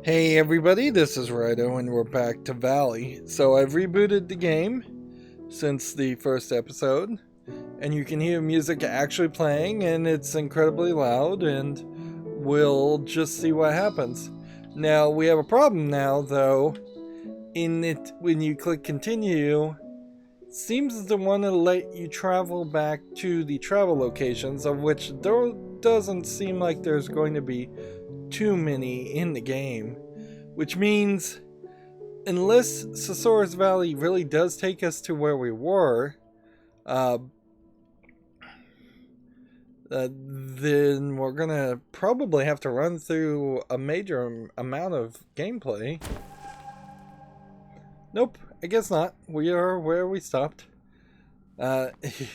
Hey everybody, this is Rydo and we're back to Valley. So I've rebooted the game since the first episode, and you can hear music actually playing and it's incredibly loud, and we'll just see what happens. Now we have a problem now though. In it, when you click continue, it seems to want to let you travel back to the travel locations, of which there doesn't seem like there's going to be too many in the game. Which means, unless Sosaurus Valley really does take us to where we were, then we're gonna probably have to run through a major amount of gameplay. Nope, I guess not. We are where we stopped. It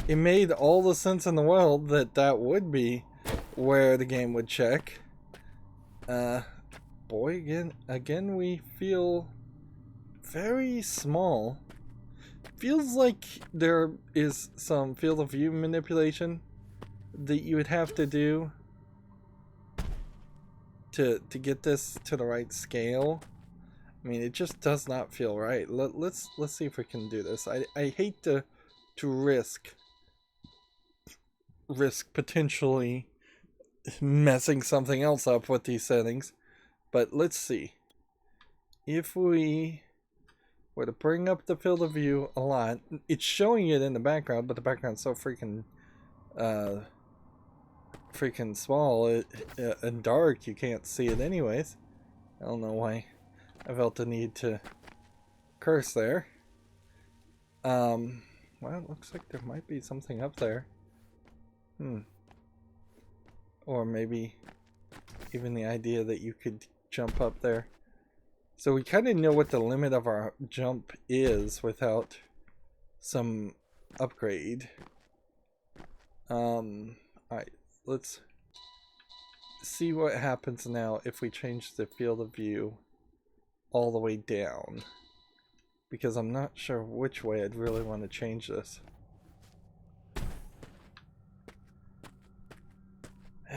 made all the sense in the world that that would be where the game would check. Boy, again we feel very small. Feels like there is some field of view manipulation that you would have to do to get this to the right scale. I mean, it just does not feel right. Let's see if we can do this. I hate to risk potentially messing something else up with these settings. But let's see. If we were to bring up the field of view a lot, it's showing it in the background, but the background's so freaking small and dark you can't see it anyways. I don't know why I felt the need to curse there. Well, it looks like there might be something up there. Or maybe even the idea that you could jump up there. So we kind of know what the limit of our jump is without some upgrade. Alright, let's see what happens now if we change the field of view all the way down. Because I'm not sure which way I'd really want to change this.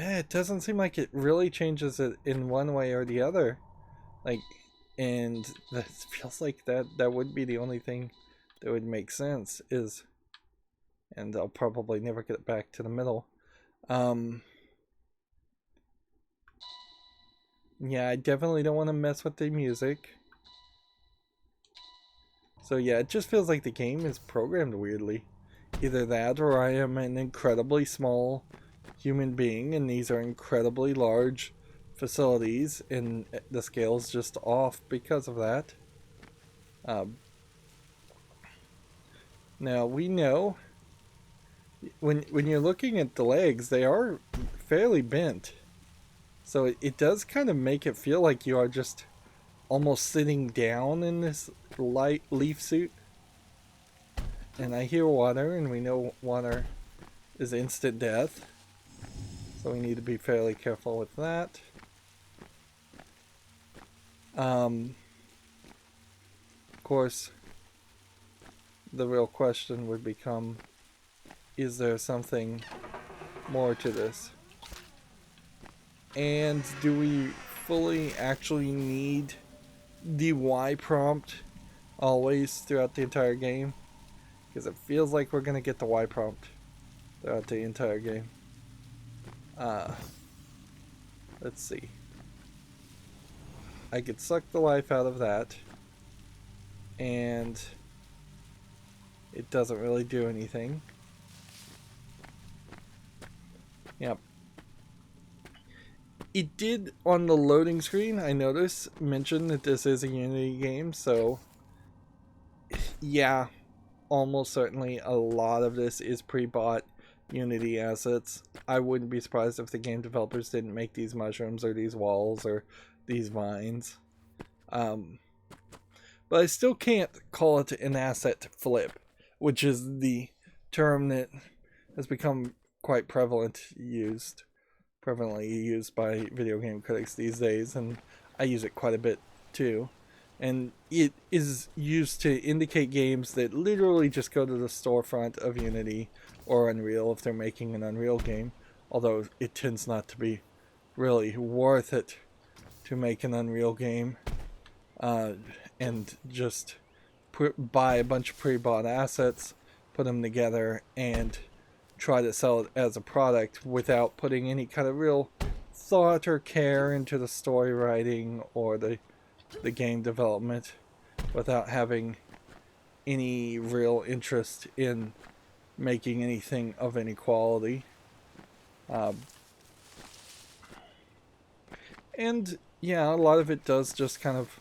It doesn't seem like it really changes it in one way or the other. And that feels like that would be the only thing that would make sense is, and I'll probably never get it back to the middle. Yeah, I definitely don't want to mess with the music. So yeah, it just feels like the game is programmed weirdly. Either that or I am an incredibly small human being and these are incredibly large facilities and the scale's just off because of that. Now we know when you're looking at the legs, they are fairly bent, so it does kind of make it feel like you are just almost sitting down in this light leaf suit. And I hear water, and we know water is instant death, so we need to be fairly careful with that. Of course, the real question would become, is there something more to this? And do we fully actually need the Y prompt always throughout the entire game? Because it feels like we're going to get the Y prompt throughout the entire game. Let's see. I could suck the life out of that, and it doesn't really do anything. Yep. It did on the loading screen, I noticed, mention that this is a Unity game, so yeah, almost certainly a lot of this is pre-bought Unity assets. I wouldn't be surprised if the game developers didn't make these mushrooms or these walls or these vines. But I still can't call it an asset flip, which is the term that has become quite prevalently used by video game critics these days, and I use it quite a bit too. And it is used to indicate games that literally just go to the storefront of Unity or Unreal if they're making an Unreal game, although it tends not to be really worth it to make an Unreal game, and just buy a bunch of pre-bought assets, put them together, and try to sell it as a product without putting any kind of real thought or care into the story writing or the game development, without having any real interest in making anything of any quality. And yeah, a lot of it does just kind of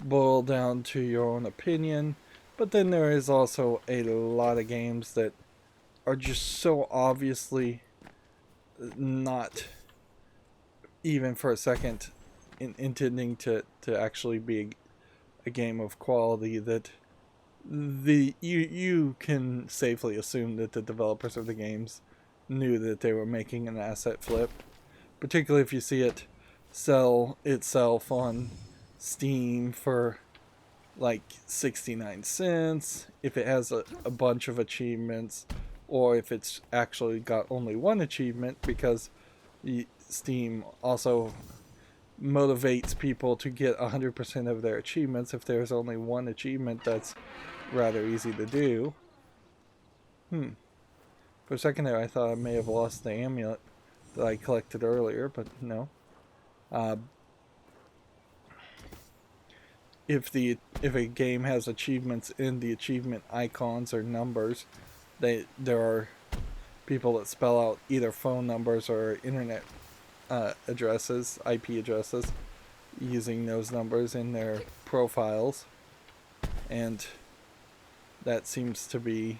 boil down to your own opinion, but then there is also a lot of games that are just so obviously not even for a second intending to actually be a game of quality that you can safely assume that the developers of the games knew that they were making an asset flip, particularly if you see it sell itself on Steam for like 69 cents, if it has a bunch of achievements, or if it's actually got only one achievement, because Steam also motivates people to get 100% of their achievements. If there's only one achievement, that's rather easy to do. For a second there, I thought I may have lost the amulet that I collected earlier, but no. If a game has achievements in the achievement icons or numbers, there are people that spell out either phone numbers or internet addresses, IP addresses, using those numbers in their profiles, and that seems to be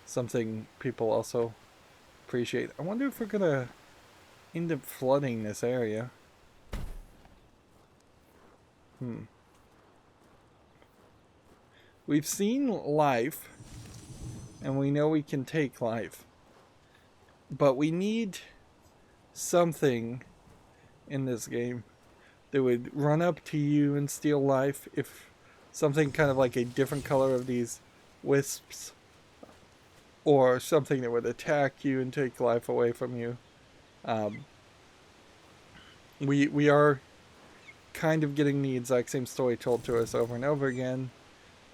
something people also appreciate. I wonder if we're gonna end up flooding this area. We've seen life, and we know we can take life, but we need something in this game that would run up to you and steal life. If something kind of like a different color of these wisps, or something that would attack you and take life away from you. We are kind of getting the exact same story told to us over and over again,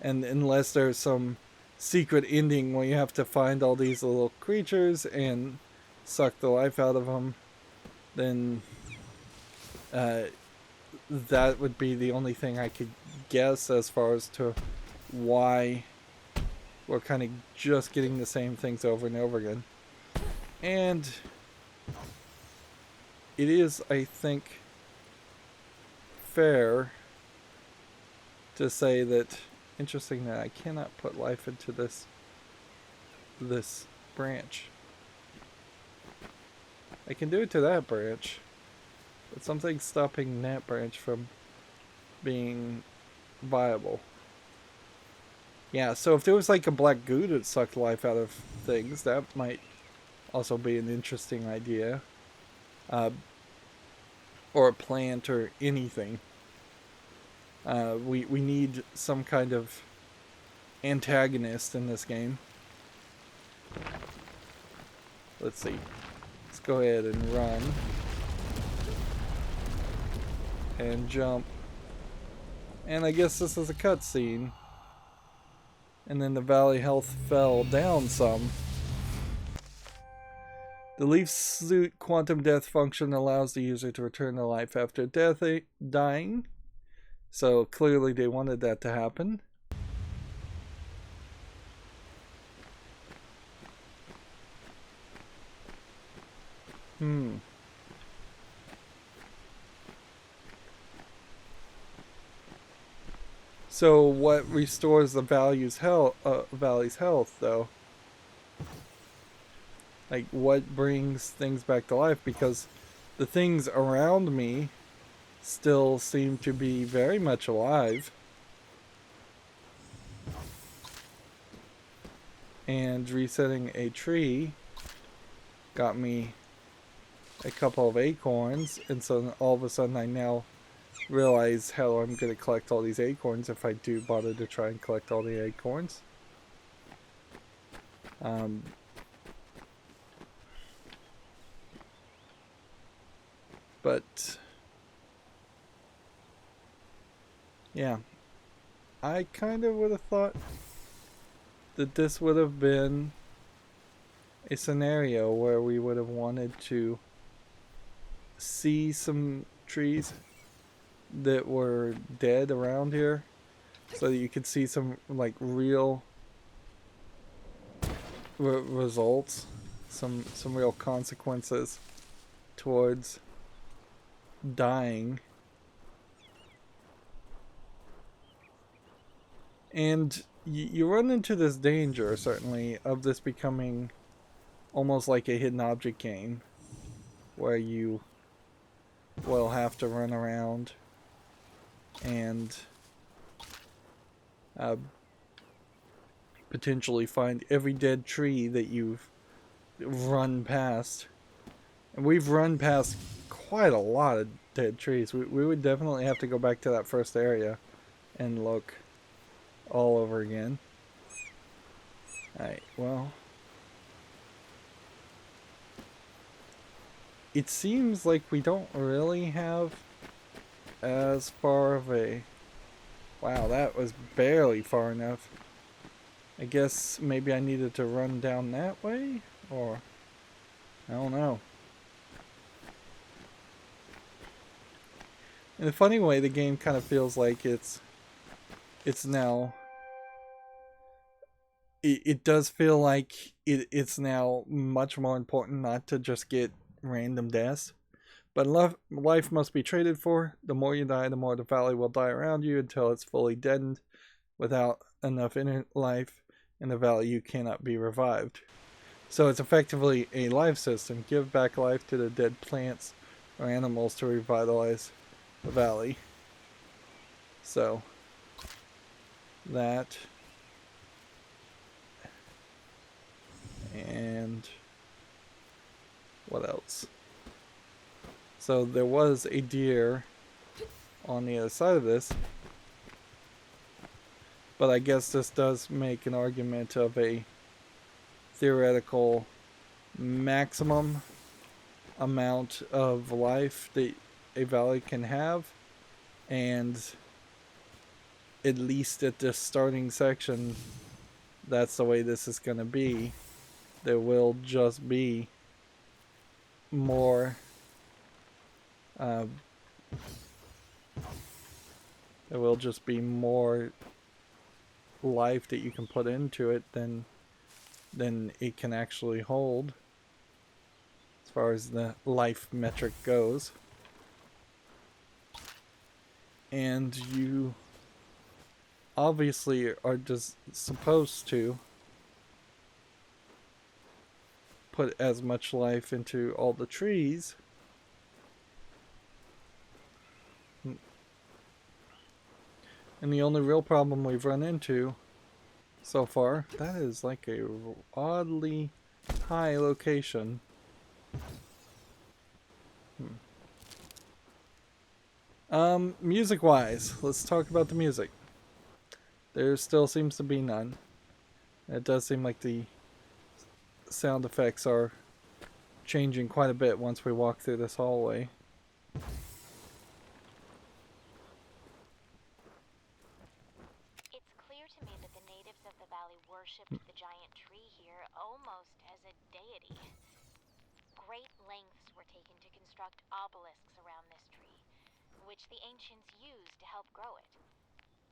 and unless there's some secret ending where you have to find all these little creatures and suck the life out of them, then that would be the only thing I could guess as far as to why we're kind of just getting the same things over and over again. And it is, I think, fair to say that, interesting that I cannot put life into this branch. I can do it to that branch, but something's stopping that branch from being viable. Yeah, so if there was like a black goo that sucked life out of things, that might also be an interesting idea. Or a plant or anything. We need some kind of antagonist in this game. Let's see. Let's go ahead and run. And jump. And I guess this is a cutscene. And then the valley health fell down some. The Leaf Suit quantum death function allows the user to return to life after dying. So clearly they wanted that to happen. So what restores the valley's health, though? Like, what brings things back to life? Because the things around me still seem to be very much alive. And resetting a tree got me a couple of acorns, and so all of a sudden I now realize how I'm going to collect all these acorns if I do bother to try and collect all the acorns. But Yeah, I kind of would have thought that this would have been a scenario where we would have wanted to see some trees that were dead around here so that you could see some like real results, some real consequences towards dying. And you run into this danger, certainly, of this becoming almost like a hidden object game where you will have to run around and uh, potentially find every dead tree that you've run past. And we've run past quite a lot of dead trees. We would definitely have to go back to that first area and look all over again. Alright, well, it seems like we don't really have as far of a... Wow, that was barely far enough. I guess maybe I needed to run down that way? Or... I don't know. In a funny way, the game kind of feels like it's now... It does feel like it's now much more important not to just get random deaths. But life must be traded for. The more you die, the more the valley will die around you until it's fully deadened. Without enough inner life in the valley, you cannot be revived. So it's effectively a life system. Give back life to the dead plants or animals to revitalize the valley. So that... And what else? So there was a deer on the other side of this, but I guess this does make an argument of a theoretical maximum amount of life that a valley can have, and at least at this starting section, that's the way this is going to be. There will just be more there will just be more life that you can put into it than it can actually hold as far as the life metric goes. And you obviously are just supposed to put as much life into all the trees. And the only real problem we've run into so far, that is like a oddly high location. Music wise, let's talk about the music. There still seems to be none. It does seem like the sound effects are changing quite a bit once we walk through this hallway. It's clear to me that the natives of the valley worshipped the giant tree here almost as a deity. Great lengths were taken to construct obelisks around this tree, which the ancients used to help grow it.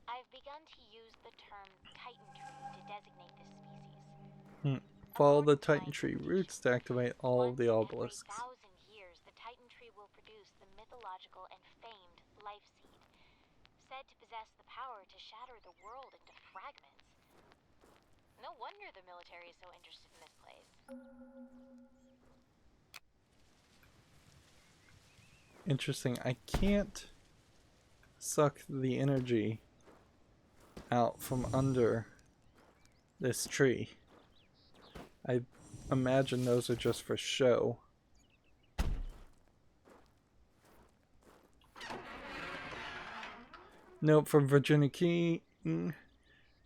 I've begun to use the term titan tree to designate this species. Follow the According to my titan tree roots to activate all of once the in every obelisks. 1,000 years, the titan tree will produce the mythological and famed life seed, said to possess the power to shatter the world into fragments. No wonder the military is so interested in this place. Interesting. I can't suck the energy out from under this tree. I imagine those are just for show. Note from Virginia Key.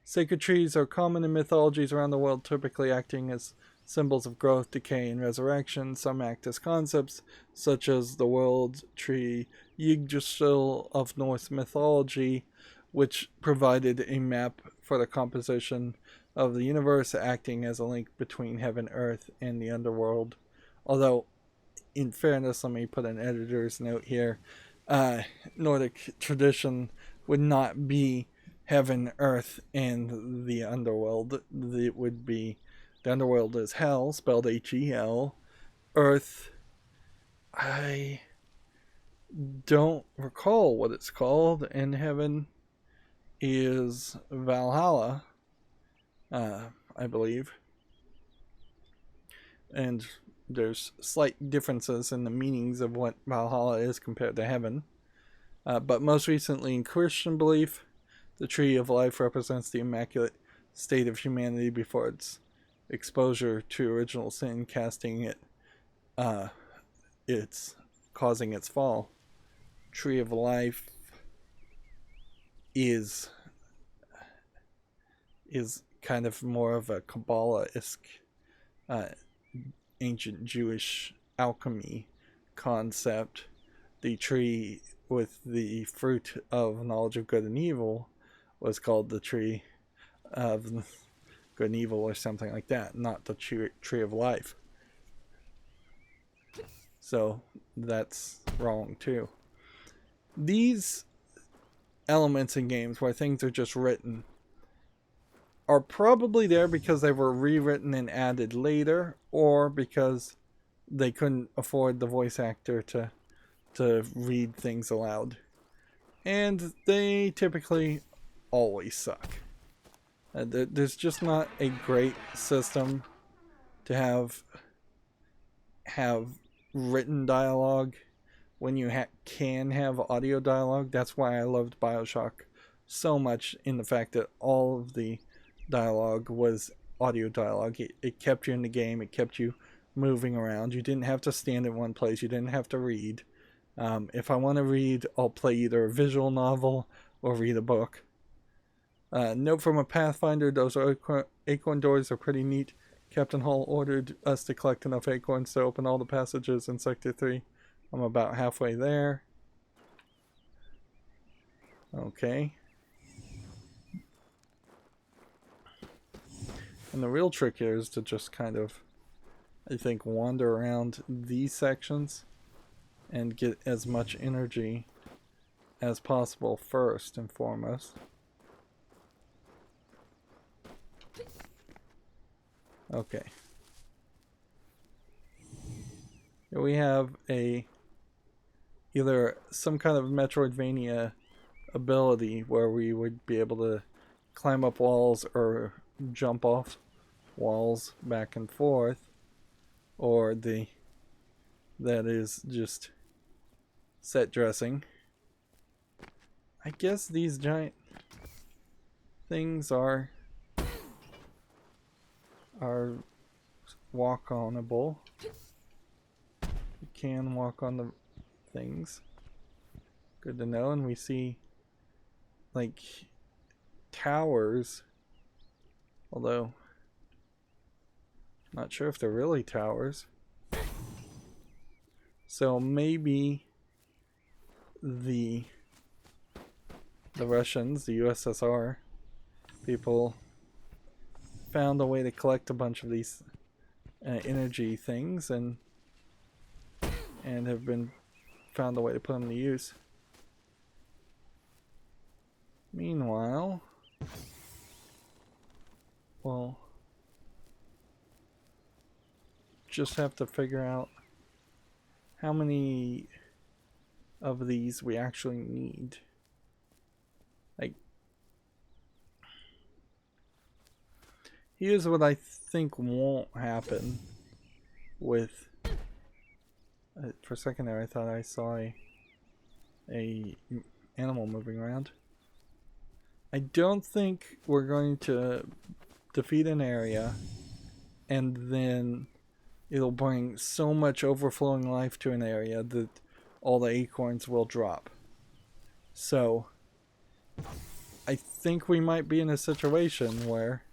Sacred trees are common in mythologies around the world, typically acting as symbols of growth, decay, and resurrection. Some act as concepts, such as the world tree Yggdrasil of Norse mythology, which provided a map for the composition of the universe, acting as a link between heaven, earth, and the underworld. Although, in fairness, let me put an editor's note here. Nordic tradition would not be heaven, earth, and the underworld. It would be the underworld is hell, spelled Hel. Earth, I don't recall what it's called, and heaven is Valhalla, I believe. And there's slight differences in the meanings of what Valhalla is compared to heaven. But most recently, in Christian belief, the tree of life represents the immaculate state of humanity before its exposure to original sin, casting it, it's causing its fall. Tree of life is kind of more of a Kabbalah-esque ancient Jewish alchemy concept. The tree with the fruit of knowledge of good and evil was called the tree of good and evil, or something like that, not the tree of life. So that's wrong too. These elements in games where things are just written are probably there because they were rewritten and added later, or because they couldn't afford the voice actor to read things aloud. And they typically always suck. There's just not a great system to have written dialogue when you can have audio dialogue. That's why I loved BioShock so much, in the fact that all of the dialogue was audio dialogue. It kept you in the game. It kept you moving around. You didn't have to stand in one place. You didn't have to read. If I want to read, I'll play either a visual novel or read a book. Note from a Pathfinder, those acorn doors are pretty neat. Captain Hall ordered us to collect enough acorns to open all the passages in Sector 3. I'm about halfway there. Okay. And the real trick here is to just kind of, I think, wander around these sections and get as much energy as possible first and foremost. Okay. Here we have either some kind of Metroidvania ability where we would be able to climb up walls or jump off walls back and forth, or that is just set dressing. I guess these giant things are walk-onable. You can walk on the things. Good to know. And we see like towers, although not sure if they're really towers. So maybe the Russians, the USSR people, found a way to collect a bunch of these energy things and have been found a way to put them to use. Meanwhile, we'll just have to figure out how many of these we actually need. Like, here's what I think won't happen with... for a second there I thought I saw a animal moving around. I don't think we're going to defeat an area and then it'll bring so much overflowing life to an area that all the acorns will drop. So I think we might be in a situation where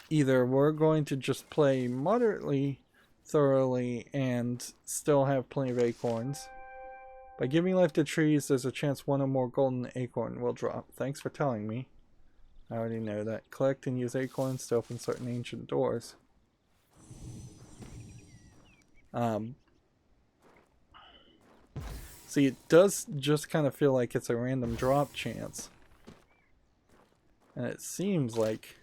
either we're going to just play moderately thoroughly and still have plenty of acorns, By giving life to trees, there's a chance one or more golden acorn will drop. Thanks for telling me. I already know that. Collect and use acorns to open certain ancient doors. See, it does just kind of feel like it's a random drop chance. And it seems like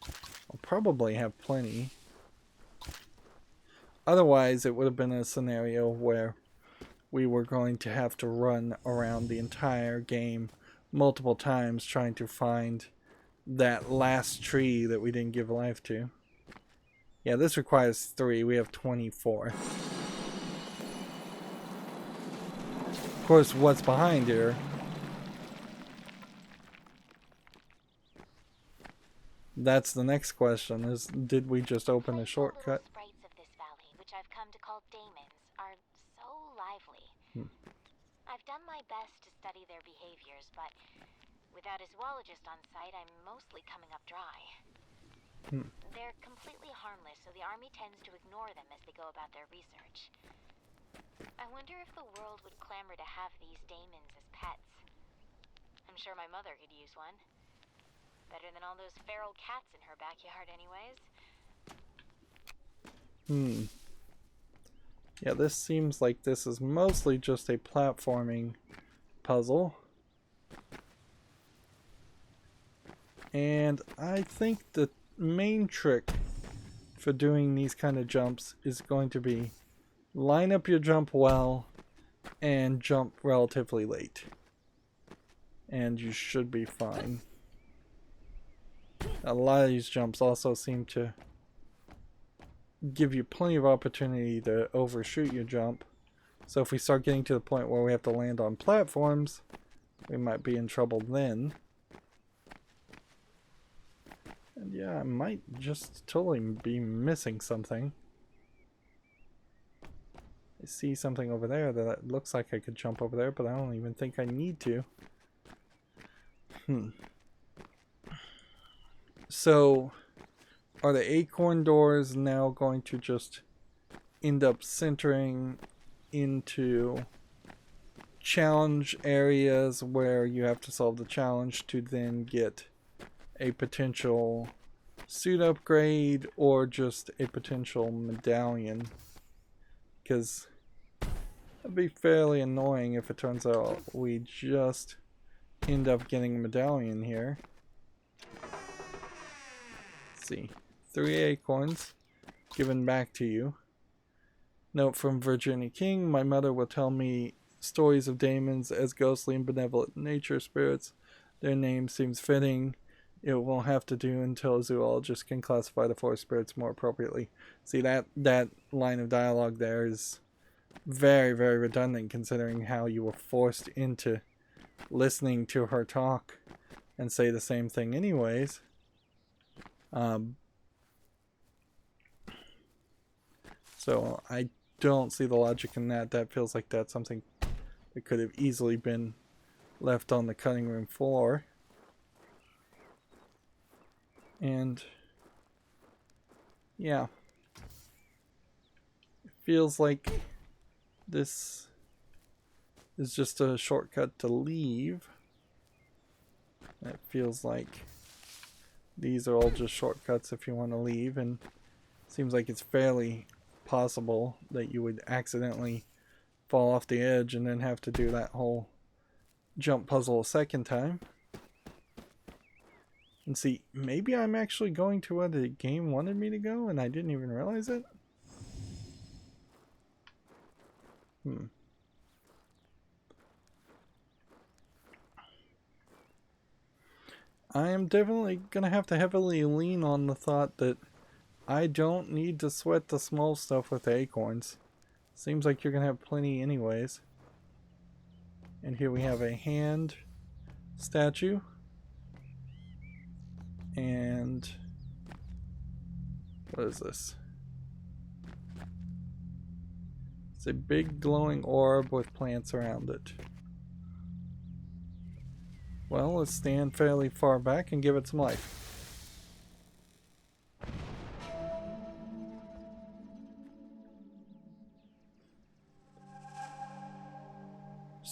I'll probably have plenty. Otherwise, it would have been a scenario where we were going to have to run around the entire game multiple times trying to find that last tree that we didn't give life to. Yeah, this requires 3. We have 24. Of course, what's behind here? That's the next question, is did we just open a shortcut? The sprites of this valley, which I've come to call daemons, are so lively. I've done my best to study their behaviors, but without a zoologist on site, I'm mostly coming up dry. They're completely harmless, so the army tends to ignore them as they go about their research. I wonder if the world would clamor to have these daemons as pets. I'm sure my mother could use one. Better than all those feral cats in her backyard, anyways. Yeah, this seems like this is mostly just a platforming puzzle. And I think the main trick for doing these kind of jumps is going to be line up your jump well and jump relatively late. And you should be fine. A lot of these jumps also seem to give you plenty of opportunity to overshoot your jump. So if we start getting to the point where we have to land on platforms, we might be in trouble then. And yeah, I might just totally be missing something. I see something over there that looks like I could jump over there, but I don't even think I need to. So, are the acorn doors now going to just end up centering into challenge areas where you have to solve the challenge to then get a potential suit upgrade or just a potential medallion? Because it'd be fairly annoying if it turns out we just end up getting a medallion here. Let's see. 3 acorns given back to you. Note from Virginia King: my mother will tell me stories of daemons as ghostly and benevolent nature spirits. Their name seems fitting. It won't have to do until a zoologist can classify the forest spirits more appropriately. See, that line of dialogue there is very, very redundant considering how you were forced into listening to her talk and say the same thing anyways. So I don't see the logic in that. That feels like that's something that could have easily been left on the cutting room floor. And yeah, it feels like this is just a shortcut to leave. It feels like these are all just shortcuts if you want to leave, and it seems like it's fairly possible that you would accidentally fall off the edge and then have to do that whole jump puzzle a second time. And see, maybe I'm actually going to where the game wanted me to go and I didn't even realize it. I am definitely going to have to heavily lean on the thought that I don't need to sweat the small stuff with the acorns. Seems like you're going to have plenty anyways. And here we have a hand statue. And what is this? It's a big glowing orb with plants around it. Well, let's stand fairly far back and give it some life.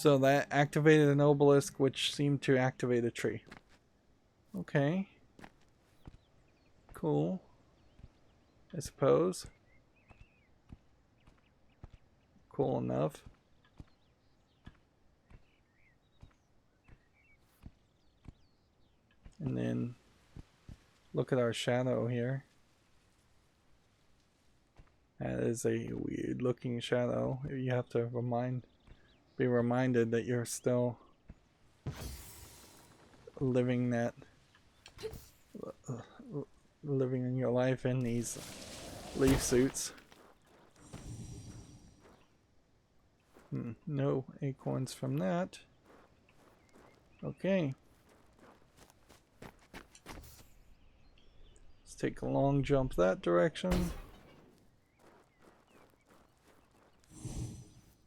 So that activated an obelisk, which seemed to activate a tree. Okay. Cool. I suppose. Cool enough. And then look at our shadow here. That is a weird looking shadow. You have to be reminded that you're still living living in your life in these leaf suits. No acorns from that. Okay. Let's take a long jump that direction.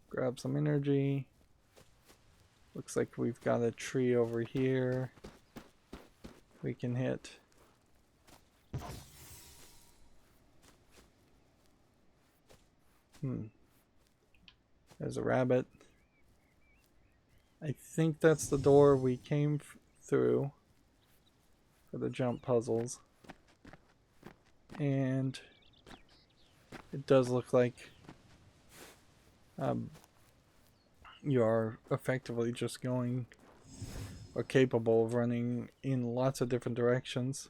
Grab some energy. Looks like we've got a tree over here we can hit. There's a rabbit. I think that's the door we came through for the jump puzzles. And it does look like you are effectively just going or capable of running in lots of different directions.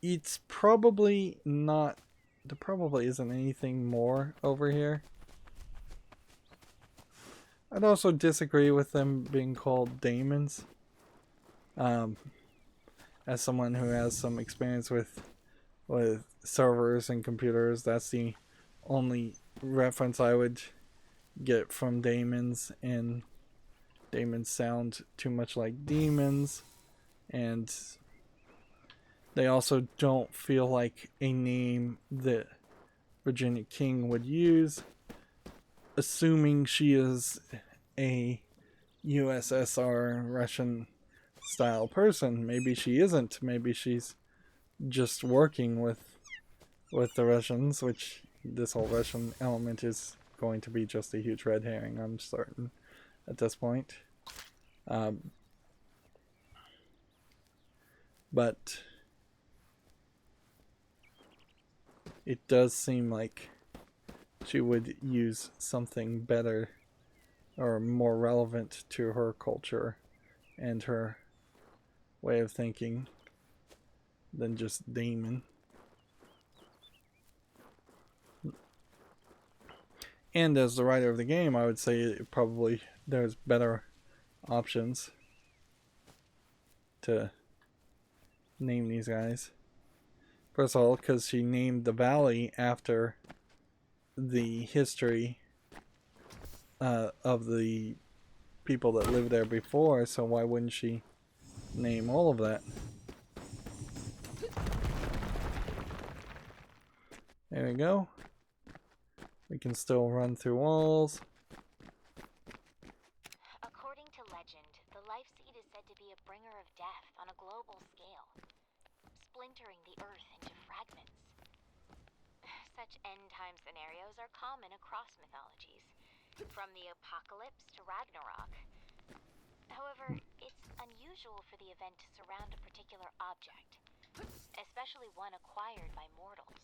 It's probably not, there probably isn't anything more over here. I'd also disagree with them being called daemons. As someone who has some experience with servers and computers, that's the only reference I would get from daemons, and daemons sound too much like demons, and they also don't feel like a name that Virginia King would use, assuming she is a USSR Russian style person. Maybe she isn't. Maybe she's just working with the Russians, which this whole Russian element is going to be just a huge red herring, I'm certain, at this point. But it does seem like she would use something better or more relevant to her culture and her way of thinking than just daemon. And as the writer of the game, I would say probably there's better options to name these guys. First of all, because she named the valley after the history of the people that lived there before, so why wouldn't she name all of that? There we go. We can still run through walls. According to legend, the life seed is said to be a bringer of death on a global scale, splintering the earth into fragments. Such end-time scenarios are common across mythologies, from the apocalypse to Ragnarok. However, it's unusual for the event to surround a particular object, especially one acquired by mortals.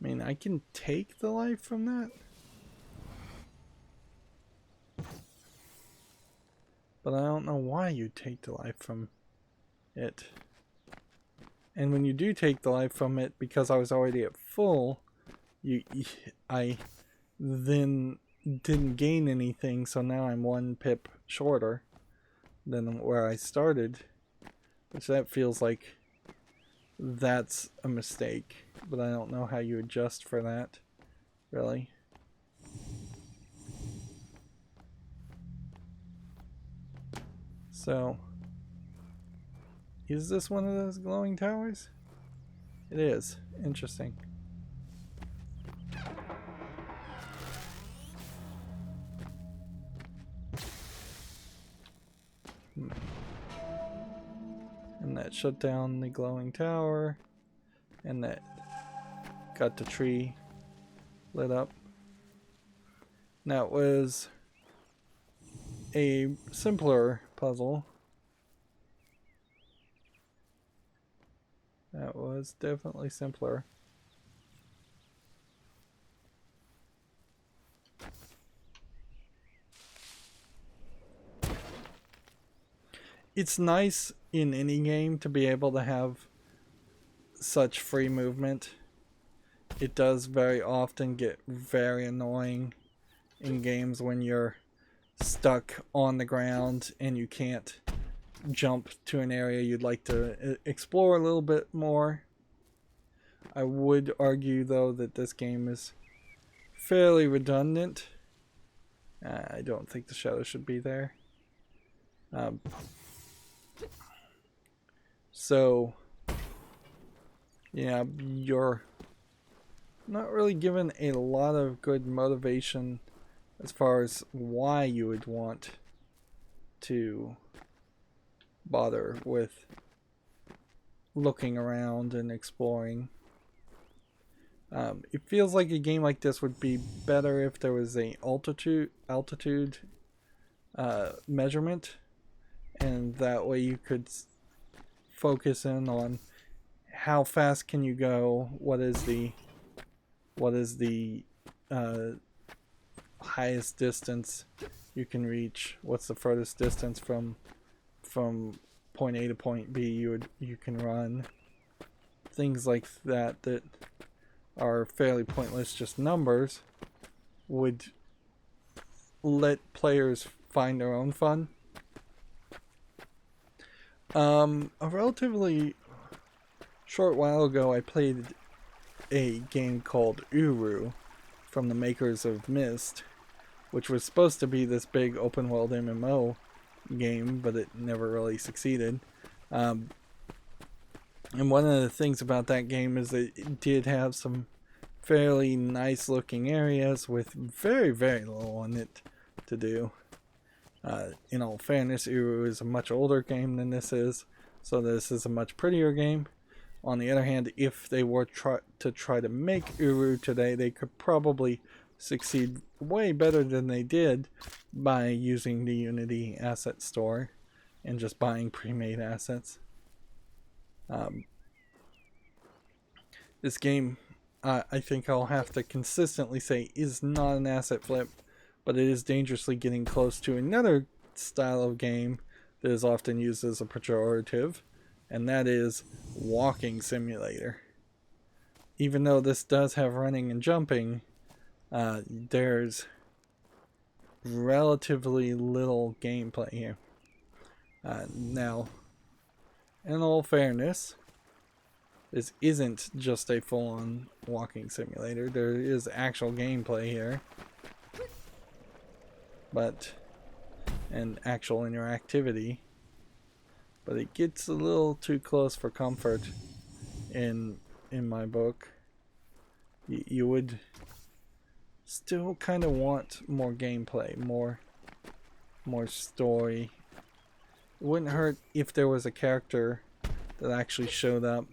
I mean, I can take the life from that, but I don't know why you take the life from it. And when you do take the life from it, because I was already at full, I then didn't gain anything, so now I'm 1 pip shorter than where I started, which that feels like that's a mistake, but I don't know how you adjust for that, really. So, is this one of those glowing towers? It is. Interesting. And that shut down the glowing tower, and that got the tree lit up. That was a simpler puzzle. That was definitely simpler. It's nice in any game to be able to have such free movement. It does very often get very annoying in games when you're stuck on the ground and you can't jump to an area you'd like to explore a little bit more. I would argue, though, that this game is fairly redundant. I don't think the shadow should be there. So, yeah, you're not really given a lot of good motivation as far as why you would want to bother with looking around and exploring. It feels like a game like this would be better if there was a altitude measurement, and that way you could focus in on how fast can you go, what is the highest distance you can reach, what's the furthest distance from point A to point B you can run. Things like that are fairly pointless, just numbers, would let players find their own fun. A relatively short while ago, I played a game called Uru from the makers of Myst, which was supposed to be this big open world MMO game, but it never really succeeded. And one of the things about that game is that it did have some fairly nice looking areas with very, very little on it to do. In all fairness, Uru is a much older game than this is, so this is a much prettier game. On the other hand, if they were to try to make Uru today, they could probably succeed way better than they did by using the Unity asset store and just buying pre-made assets. This game, I think I'll have to consistently say, is not an asset flip, but it is dangerously getting close to another style of game that is often used as a pejorative, and that is walking simulator. Even though this does have running and jumping, there's relatively little gameplay here. Now, in all fairness, this isn't just a full-on walking simulator. There is actual gameplay here, and actual interactivity, but it gets a little too close for comfort in my book. You would still kind of want more gameplay, more story. It wouldn't hurt if there was a character that actually showed up.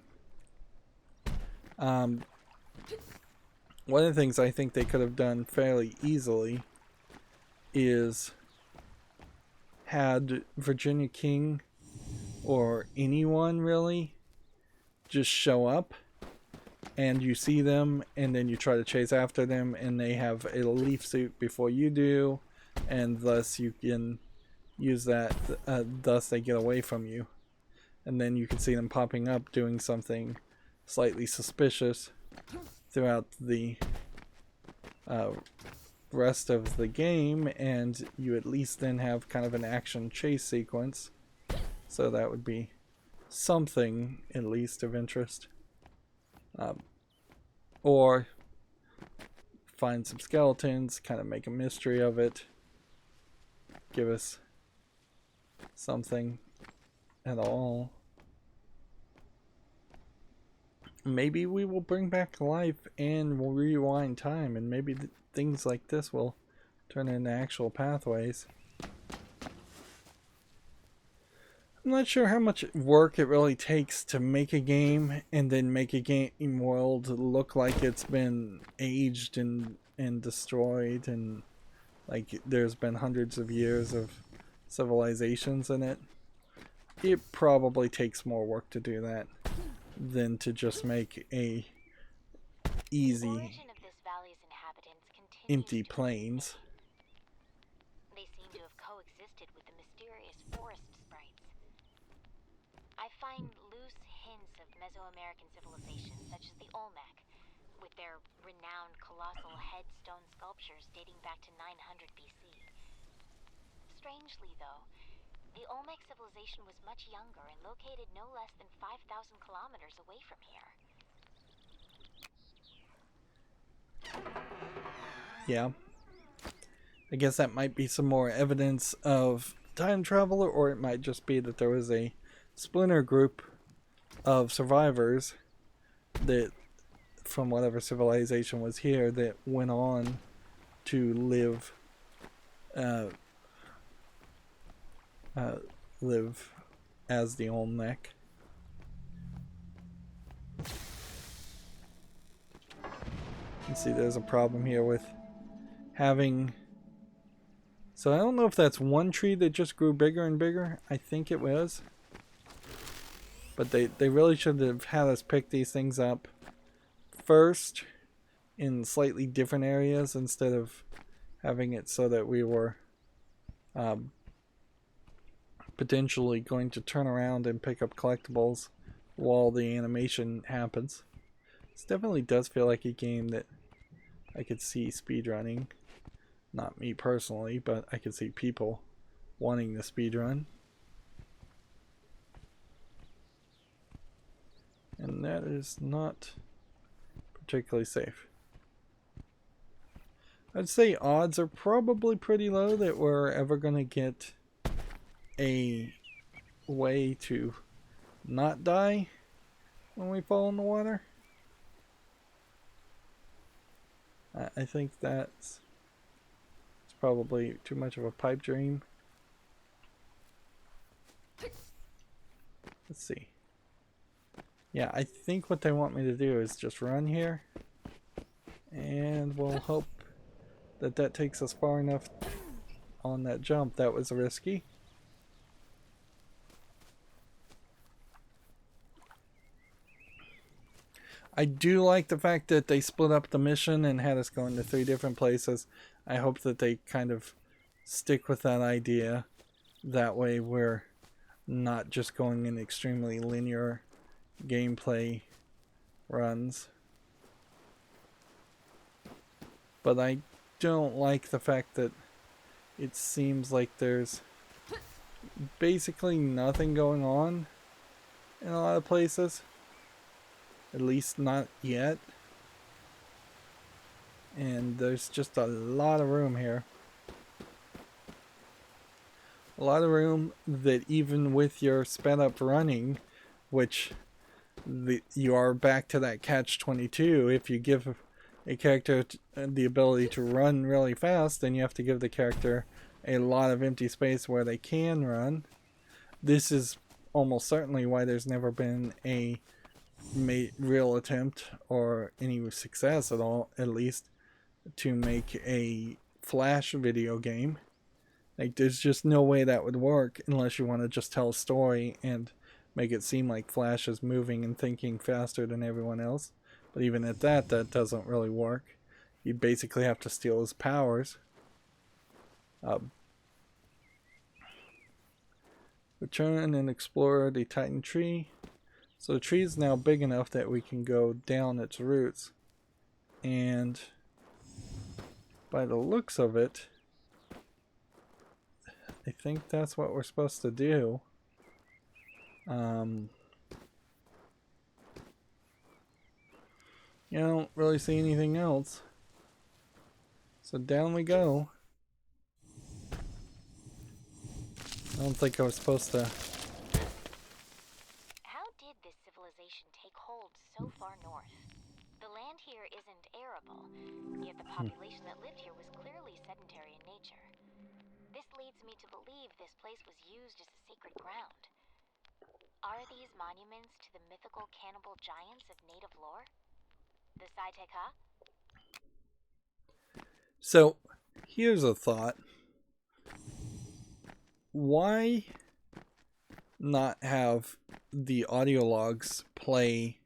One of the things I think they could have done fairly easily is had Virginia King or anyone really just show up and you see them and then you try to chase after them and they have a leaf suit before you do, and thus you can use that, thus they get away from you, and then you can see them popping up doing something slightly suspicious throughout the rest of the game, and you at least then have kind of an action chase sequence, so that would be something at least of interest. Or find some skeletons, kind of make a mystery of it, give us something at all. Maybe we will bring back life and we'll rewind time, and maybe things like this will turn into actual pathways. I'm I'm not sure how much work it really takes to make a game and then make a game world look like it's been aged and destroyed and like there's been hundreds of years of civilizations in it. It probably takes more work to do that than to just make a easy empty plains. They seem to have coexisted with the mysterious forest sprites. I find loose hints of Mesoamerican civilization, such as the Olmec, with their renowned colossal headstone sculptures dating back to 900 BC. Strangely, though, the Olmec civilization was much younger and located no less than 5,000 kilometers away from here. Yeah. I guess that might be some more evidence of time travel, or it might just be that there was a splinter group of survivors that from whatever civilization was here that went on to live live as the Olmec. You see there's a problem here with having, so I don't know if that's one tree that just grew bigger and bigger. I think it was, but they really should have had us pick these things up first in slightly different areas instead of having it so that we were potentially going to turn around and pick up collectibles while the animation happens. This definitely does feel like a game that I could see speedrunning. Not me personally, but I could see people wanting the speedrun. And that is not particularly safe. I'd say odds are probably pretty low that we're ever going to get a way to not die when we fall in the water. I think it's probably too much of a pipe dream. Let's see. Yeah, I think what they want me to do is just run here. And we'll hope that that takes us far enough on that jump. That was risky. I do like the fact that they split up the mission and had us go into 3 different places. I hope that they kind of stick with that idea. That way we're not just going in extremely linear gameplay runs. But I don't like the fact that it seems like there's basically nothing going on in a lot of places. At least not yet. And there's just a lot of room here. A lot of room that even with your sped up running, which you are back to that catch-22, if you give a character the ability to run really fast, then you have to give the character a lot of empty space where they can run. This is almost certainly why there's never been a real attempt or any success at all, at least, to make a Flash video game. Like, there's just no way that would work unless you want to just tell a story and make it seem like Flash is moving and thinking faster than everyone else. But even at that doesn't really work. You basically have to steal his powers. Return and explore the Titan tree. So the tree is now big enough that we can go down its roots. And by the looks of it, I think that's what we're supposed to do. You don't really see anything else. So down we go. I don't think I was supposed to. How did this civilization take hold so far north? The land here isn't arable, yet the population that lived here was clearly sedentary in nature. This leads me to believe this place was used as a sacred ground. Are these monuments to the mythical cannibal giants of native lore? The Saiteka? So, here's a thought. Why not have the audio logs play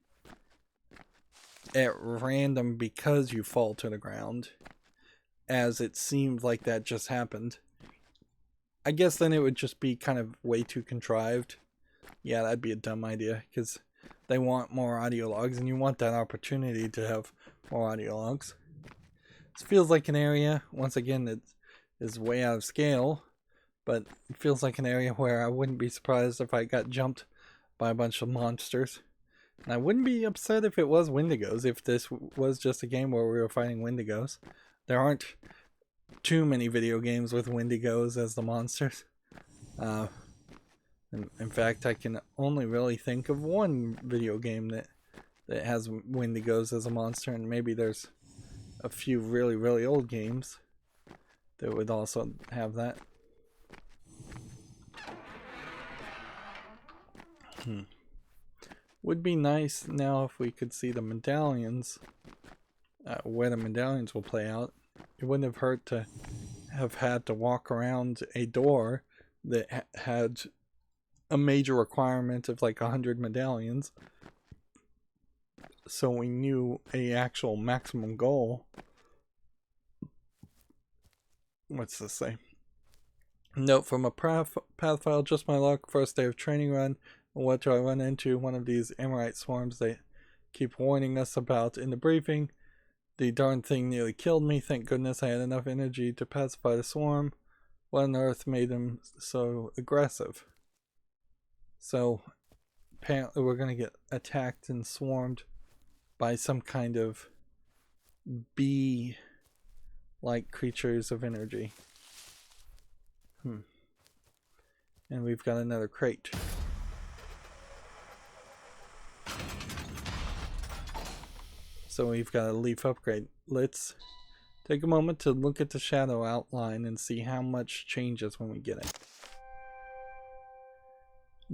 at random because you fall to the ground, as it seemed like that just happened? I guess then it would just be kind of way too contrived. Yeah, that'd be a dumb idea, because they want more audio logs, and you want that opportunity to have more audio logs. This feels like an area, once again, that is way out of scale, but it feels like an area where I wouldn't be surprised if I got jumped by a bunch of monsters. And I wouldn't be upset if it was Wendigos, if this was just a game where we were fighting Wendigos. There aren't too many video games with Wendigos as the monsters. In fact, I can only really think of one video game that has Wendigos as a monster, and maybe there's a few really, really old games that would also have that. Would be nice now if we could see the medallions, where the medallions will play out. It wouldn't have hurt to have had to walk around a door that had a major requirement of like 100 medallions, so we knew a actual maximum goal. What's this say? Note from a path file, just my luck, first day of training run. What do I run into? One of these Amorite swarms they keep warning us about in the briefing. The darn thing nearly killed me. Thank goodness I had enough energy to pacify the swarm. What on earth made them so aggressive? So apparently we're going to get attacked and swarmed by some kind of bee-like creatures of energy. And we've got another crate. So we've got a L.E.A.F upgrade. Let's take a moment to look at the shadow outline and see how much changes when we get it.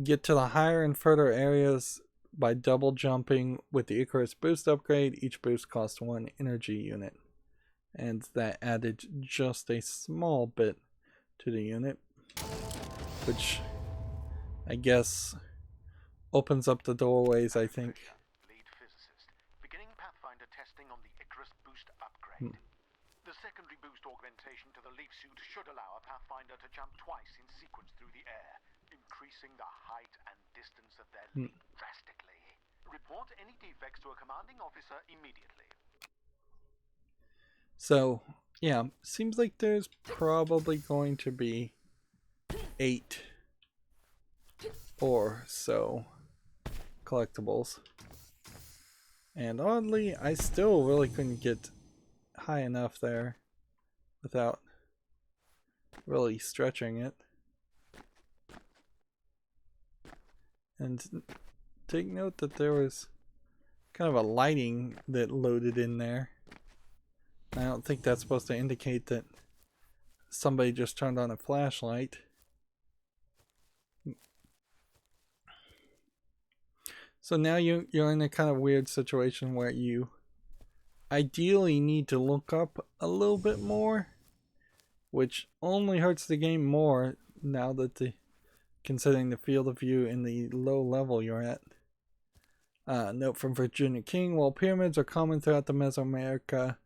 Get to the higher and further areas by double jumping with the Icarus boost upgrade. Each boost costs 1 energy unit. And that added just a small bit to the unit, which I guess opens up the doorways, I think. Lead physicist, beginning Pathfinder testing on the Icarus boost upgrade. The secondary boost augmentation to the L.E.A.F suit should allow a Pathfinder to jump twice in sequence through the air, increasing the height and distance of their leap drastically. Report any defects to a commanding officer immediately. So, yeah, seems like there's probably going to be 8 or so collectibles. And oddly, I still really couldn't get high enough there without really stretching it. And take note that there was kind of a lighting that loaded in there. I don't think that's supposed to indicate that somebody just turned on a flashlight. So now you're in a kind of weird situation where you ideally need to look up a little bit more, which only hurts the game more now that considering the field of view in the low level you're at. Note from Virginia King: while pyramids are common throughout the Mesoamerica,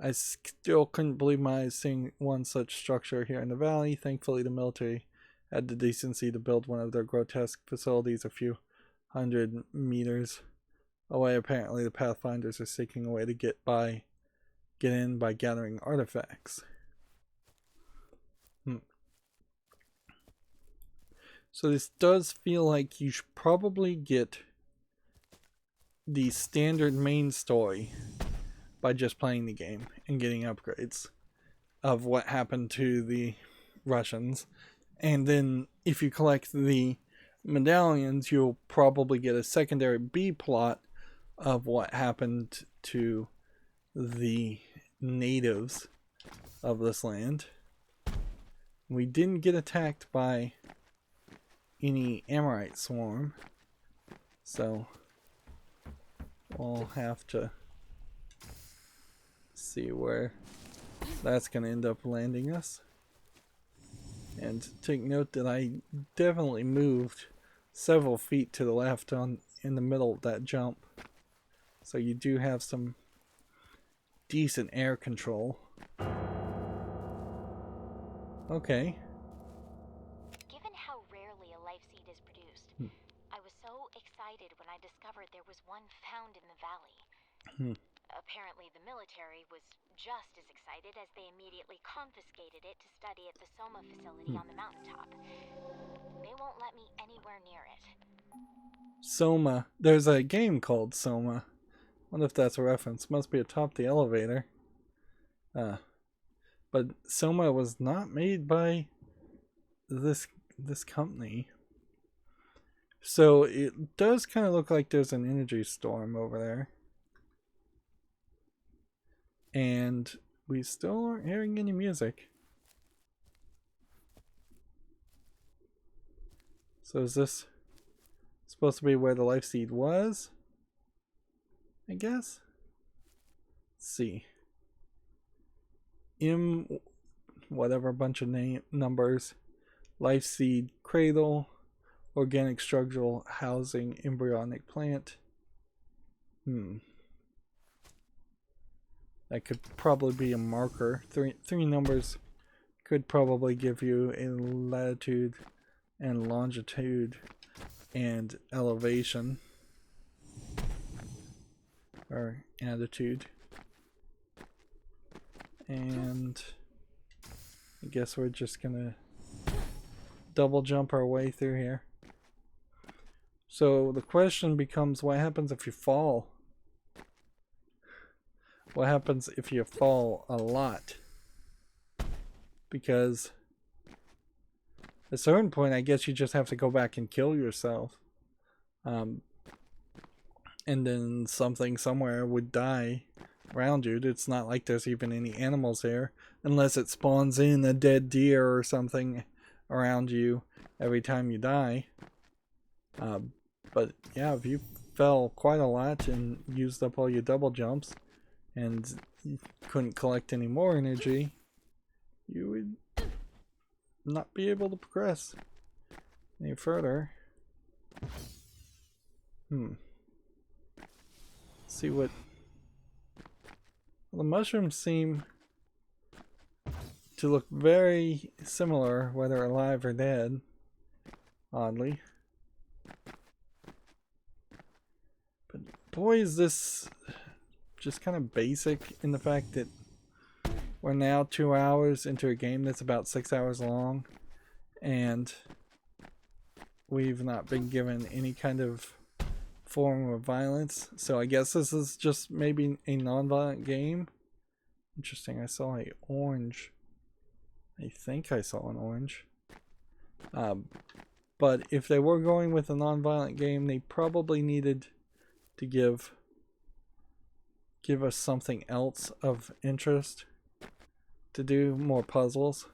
I still couldn't believe my eyes seeing one such structure here in the valley. Thankfully, the military had the decency to build one of their grotesque facilities a few 100 meters away. Apparently, the Pathfinders are seeking a way to get in by gathering artifacts. So this does feel like you should probably get the standard main story by just playing the game and getting upgrades of what happened to the Russians. And then if you collect the medallions, you'll probably get a secondary B plot of what happened to the natives of this land. We didn't get attacked by any Amorite swarm, So we'll have to see where that's going to end up landing us. And take note that I definitely moved several feet to the left in the middle of that jump. So you do have some decent air control. Okay. Given how rarely a life seed is produced, I was so excited when I discovered there was one found in the valley. Apparently the military was just as excited as they immediately confiscated it to study at the Soma facility on the mountaintop. They won't let me anywhere near it. Soma. There's a game called Soma. Wonder if that's a reference. Must be atop the elevator. But Soma was not made by this company. So it does kind of look like there's an energy storm over there. And we still aren't hearing any music. So is this supposed to be where the life seed was? I guess. Let's see. Whatever bunch of numbers. Life seed cradle. Organic structural housing embryonic plant. That could probably be a marker. Three numbers could probably give you a latitude and longitude and elevation or attitude. And I guess we're just gonna double jump our way through here. So the question becomes, what happens if you fall? What happens if you fall a lot? Because at a certain point, I guess you just have to go back and kill yourself. And then something somewhere would die around you. It's not like there's even any animals here, unless it spawns in a dead deer or something around you every time you die. But yeah, if you fell quite a lot and used up all your double jumps and you couldn't collect any more energy, you would not be able to progress any further. Let's see what... Well, the mushrooms seem to look very similar, whether alive or dead, oddly. But boy, is this just kind of basic in the fact that we're now 2 hours into a game that's about 6 hours long, and we've not been given any kind of form of violence. So I guess this is just maybe a non-violent game. Interesting. I saw an orange. I think I saw an orange. But if they were going with a non-violent game, they probably needed to give us something else of interest to do, more puzzles.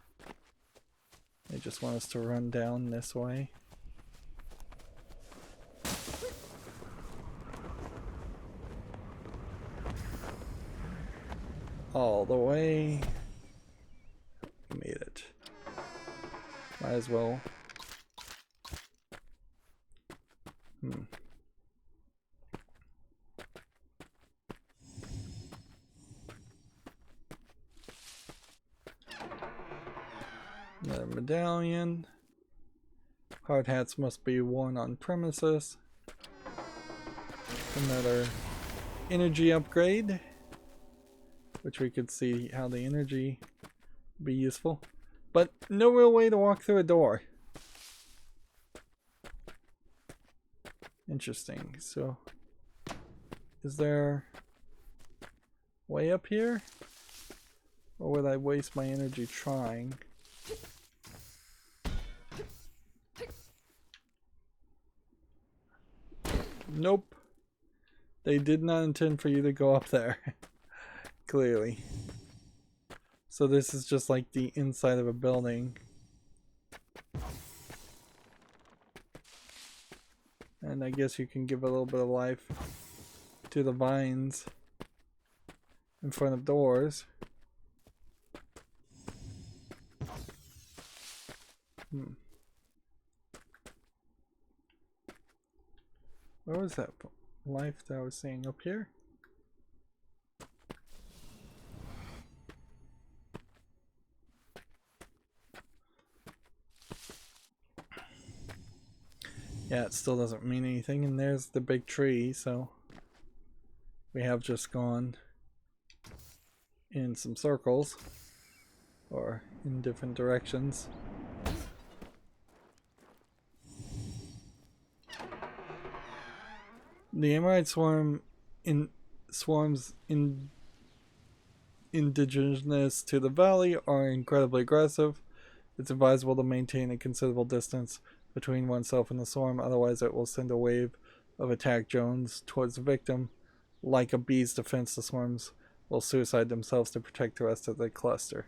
They just want us to run down this way. All the way. Made it. Might as well. Another medallion. Hard hats must be worn on premises. Another energy upgrade, which we could see how the energy would be useful, but no real way to walk through a door. Interesting. So is there way up here, or would I waste my energy trying? Nope. They did not intend for you to go up there. Clearly. So this is just like the inside of a building. And I guess you can give a little bit of life to the vines in front of doors. Where was that life that I was seeing? Up here? Yeah, it still doesn't mean anything, and there's the big tree, so we have just gone in some circles, or in different directions. The Amorite swarms indigenous to the valley are incredibly aggressive. It's advisable to maintain a considerable distance between oneself and the swarm, otherwise it will send a wave of attack drones towards the victim. Like a bee's defense, the swarms will suicide themselves to protect the rest of the cluster.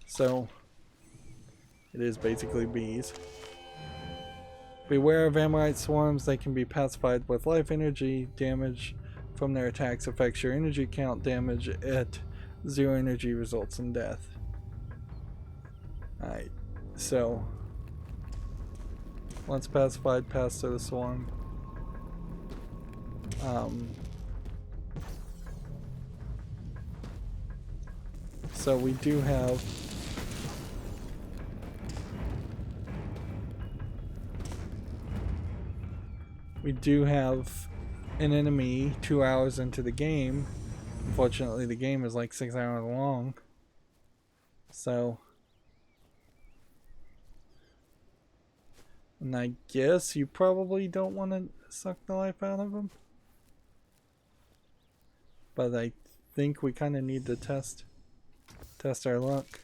So, it is basically bees. Beware of Amorite swarms. They can be pacified with life energy. Damage from their attacks affects your energy count. Damage at 0 energy results in death. Alright, so once pacified, pass to the swarm. So we do have an enemy 2 hours into the game. Unfortunately, the game is like 6 hours long. So, and I guess you probably don't want to suck the life out of him. But I think we kind of need to test our luck.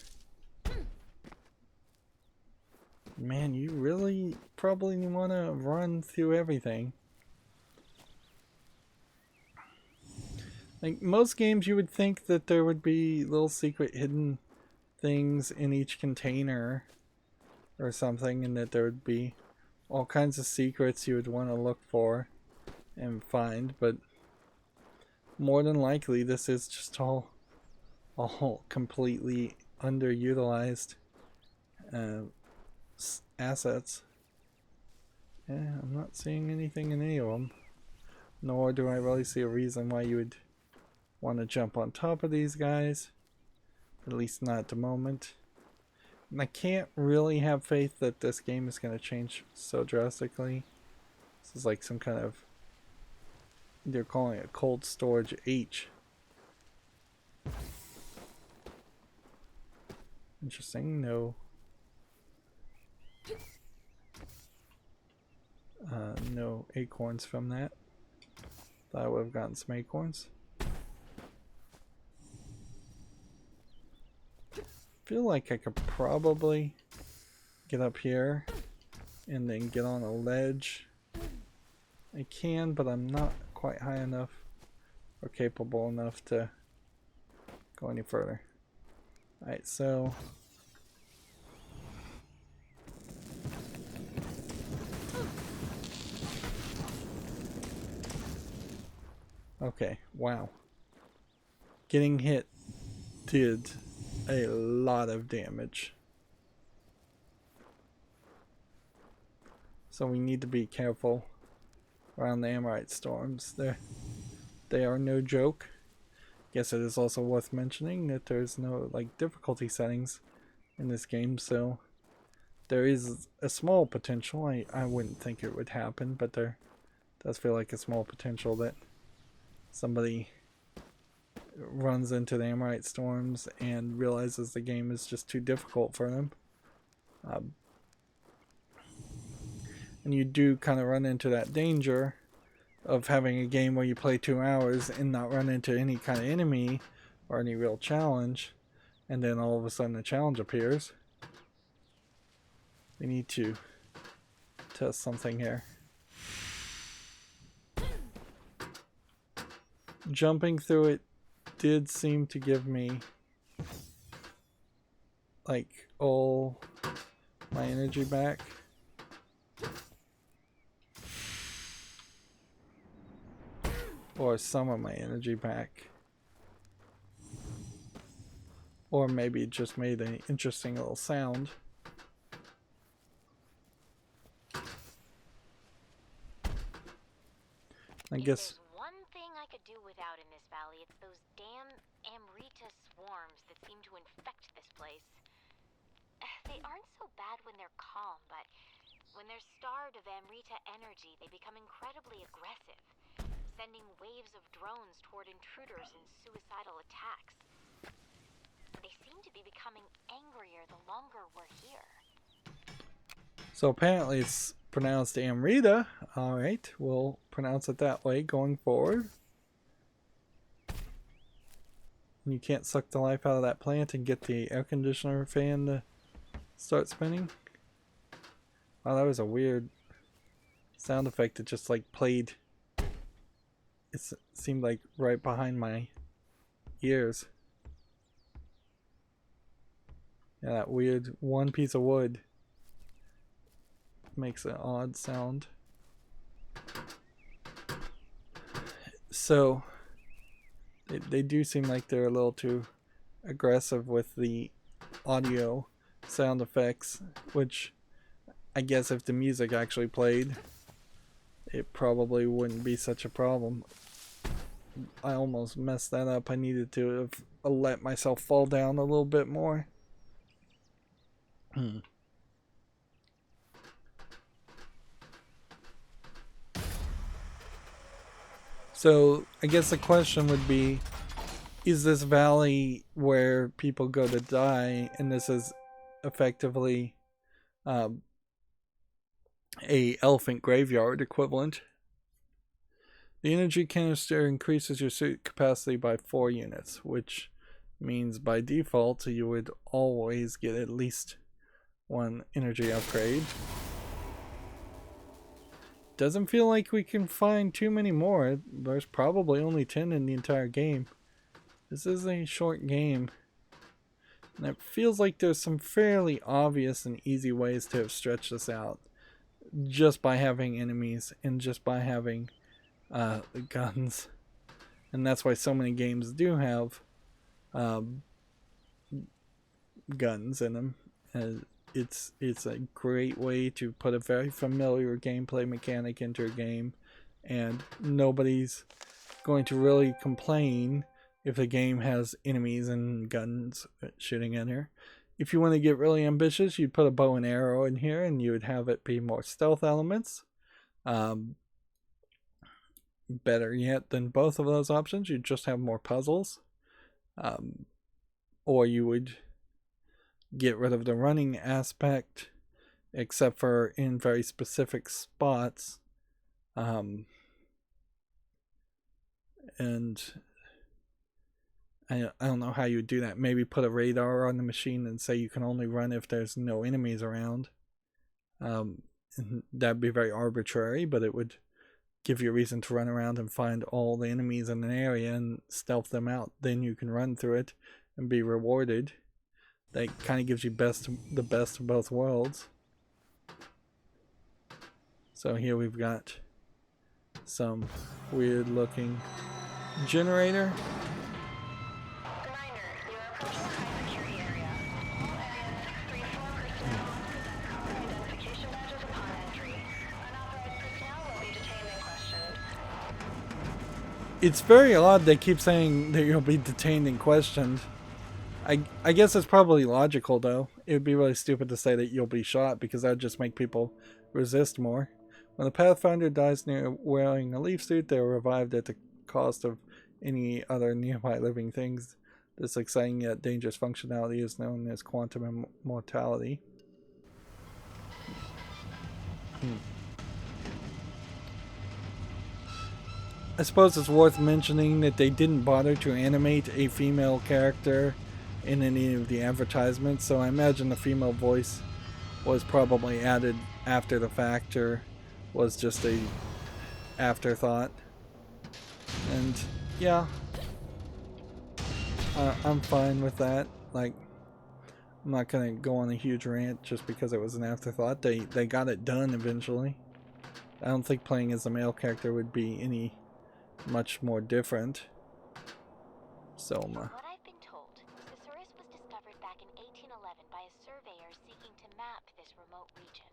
Man, you really probably want to run through everything. Like most games, you would think that there would be little secret hidden things in each container or something, and that there would be all kinds of secrets you would want to look for and find, but more than likely this is just all completely underutilized assets. Yeah, I'm not seeing anything in any of them, nor do I really see a reason why you would want to jump on top of these guys, at least not at the moment. And I can't really have faith that this game is going to change so drastically. This is like some kind of, they're calling it cold storage H. Interesting. No acorns from that. Thought I would have gotten some acorns. Feel like I could probably get up here and then get on a ledge. I can, but I'm not quite high enough or capable enough to go any further. Alright, so okay, wow. Getting hit did a lot of damage. So we need to be careful around the Amorite storms. They are no joke. Guess it is also worth mentioning that there's no like difficulty settings in this game, so there is a small potential. I wouldn't think it would happen, but there does feel like a small potential that somebody runs into the Amorite storms and realizes the game is just too difficult for them. And you do kind of run into that danger of having a game where you play 2 hours and not run into any kind of enemy or any real challenge, and then all of a sudden a challenge appears. We need to test something here. Jumping through it did seem to give me like all my energy back. Or some of my energy back. Or maybe it just made an interesting little sound. I guess. If there's one thing I could do without in this valley, it's those damn Amrita swarms that seem to infect this place. They aren't so bad when they're calm, but when they're starved of Amrita energy, they become incredibly aggressive, sending waves of drones toward intruders in suicidal attacks. They seem to be becoming angrier the longer we're here. So apparently it's pronounced Amrita. Alright, we'll pronounce it that way going forward. You can't suck the life out of that plant and get the air conditioner fan to start spinning. Wow, that was a weird sound effect that just like played. It seemed like right behind my ears. Yeah, that weird one piece of wood makes an odd sound. So they do seem like they're a little too aggressive with the audio sound effects, which I guess if the music actually played, it probably wouldn't be such a problem. I almost messed that up. I needed to have let myself fall down a little bit more. So I guess the question would be, is this valley where people go to die, and this is effectively a elephant graveyard equivalent? The energy canister increases your suit capacity by 4 units, which means by default you would always get at least 1 energy upgrade. Doesn't feel like we can find too many more. There's probably only 10 in the entire game. This is a short game, and it feels like there's some fairly obvious and easy ways to have stretched this out just by having enemies and just by having guns. And that's why so many games do have guns in them. It's a great way to put a very familiar gameplay mechanic into a game, and nobody's going to really complain if the game has enemies and guns shooting in here. If you want to get really ambitious, you'd put a bow and arrow in here, and you would have it be more stealth elements. Better yet than both of those options, you'd just have more puzzles. Or you would get rid of the running aspect, except for in very specific spots. And I don't know how you would do that. Maybe put a radar on the machine and say you can only run if there's no enemies around. That'd be very arbitrary, but it would give you a reason to run around and find all the enemies in an area and stealth them out. Then you can run through it and be rewarded. That kind of gives you the best of both worlds. So here we've got some weird looking generator. Reminder, you are approaching the high security area. All areas 634 personnel. Cover identification badges upon entry. Unauthorized personnel will be detained and questioned. It's very odd they keep saying that you'll be detained and questioned. I guess it's probably logical, though. It would be really stupid to say that you'll be shot, because that would just make people resist more. When a Pathfinder dies near wearing a leaf suit, they are revived at the cost of any other nearby living things. This exciting yet dangerous functionality is known as quantum immortality. I suppose it's worth mentioning that they didn't bother to animate a female character in any of the advertisements, so I imagine the female voice was probably added after the fact, or was just a afterthought. And yeah, I'm fine with that. Like, I'm not gonna go on a huge rant just because it was an afterthought. They got it done eventually. I don't think playing as a male character would be any much more different. So, From what I've been told, Caesarus was discovered back in 1811 by a surveyor seeking to map this remote region.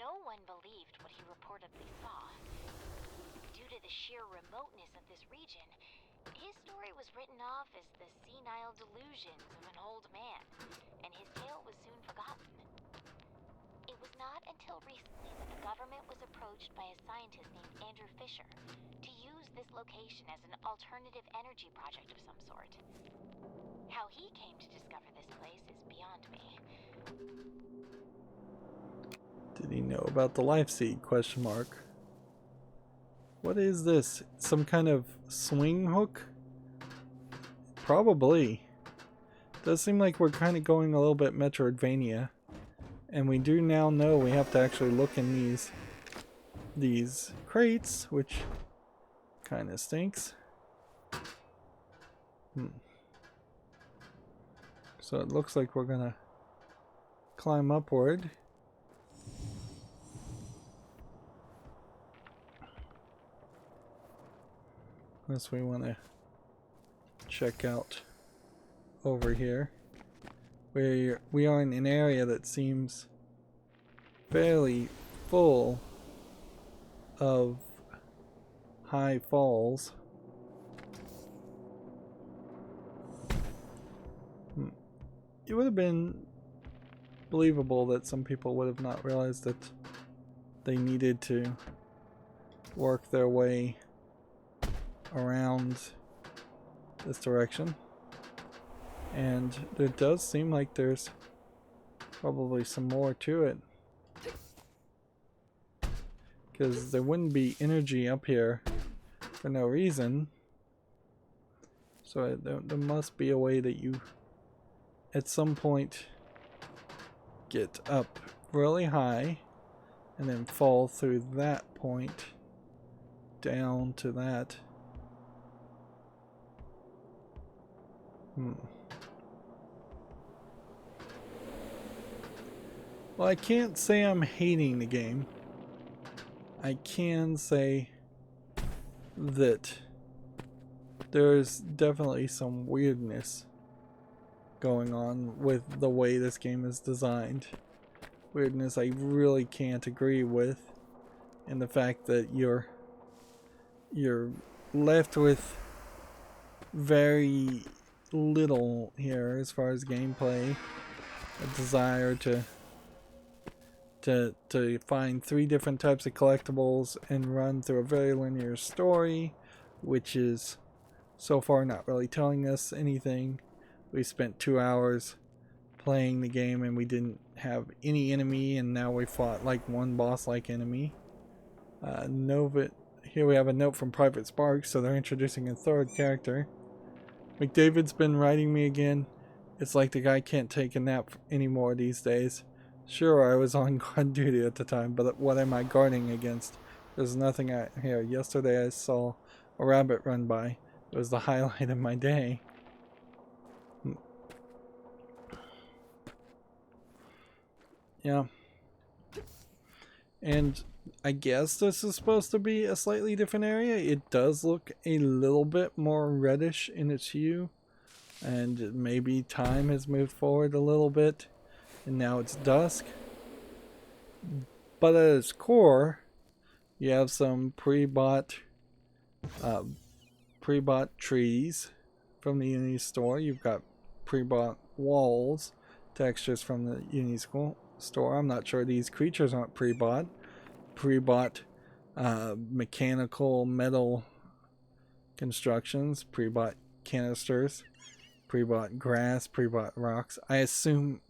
No one believed what he reportedly saw. Due to the sheer remoteness of this region, his story was written off as the senile delusions of an old man, and his tale was soon forgotten. It was not until recently that the government was approached by a scientist named Andrew Fisher to use this location as an alternative energy project of some sort. How he came to discover this place is beyond me. did he know about the life seed? Question mark. What is this? Some kind of swing hook? Probably. Does seem like we're kind of going a little bit Metroidvania. And we do now know we have to actually look in these crates, which kind of stinks. So it looks like we're gonna climb upward. Unless we want to check out over here. We are in an area that seems fairly full of high falls. It would have been believable that some people would have not realized that they needed to work their way around this direction. And it does seem like there's probably some more to it. Because there wouldn't be energy up here for no reason. So there must be a way that you, at some point, get up really high and then fall through that point down to that. Well, I can't say I'm hating the game. I can say that there's definitely some weirdness going on with the way this game is designed. Weirdness I really can't agree with, and the fact that you're left with very little here as far as gameplay. A desire to find 3 different types of collectibles and run through a very linear story, which is so far not really telling us anything. We spent 2 hours playing the game and we didn't have any enemy, and now we fought like one boss-like enemy. Here we have a note from Private Sparks, so they're introducing a 3rd character. McDavid's been writing me again. It's like the guy can't take a nap anymore these days. Sure, I was on guard duty at the time, but what am I guarding against? There's nothing out here. Yesterday I saw a rabbit run by. It was the highlight of my day. Yeah. And I guess this is supposed to be a slightly different area. It does look a little bit more reddish in its hue. And maybe time has moved forward a little bit. And now it's dusk. But at its core, you have some pre-bought trees from the Unity store. You've got pre-bought walls, textures from the Unity store. I'm not sure these creatures aren't pre-bought. Pre-bought mechanical metal constructions, pre-bought canisters, pre-bought grass, pre-bought rocks. I assume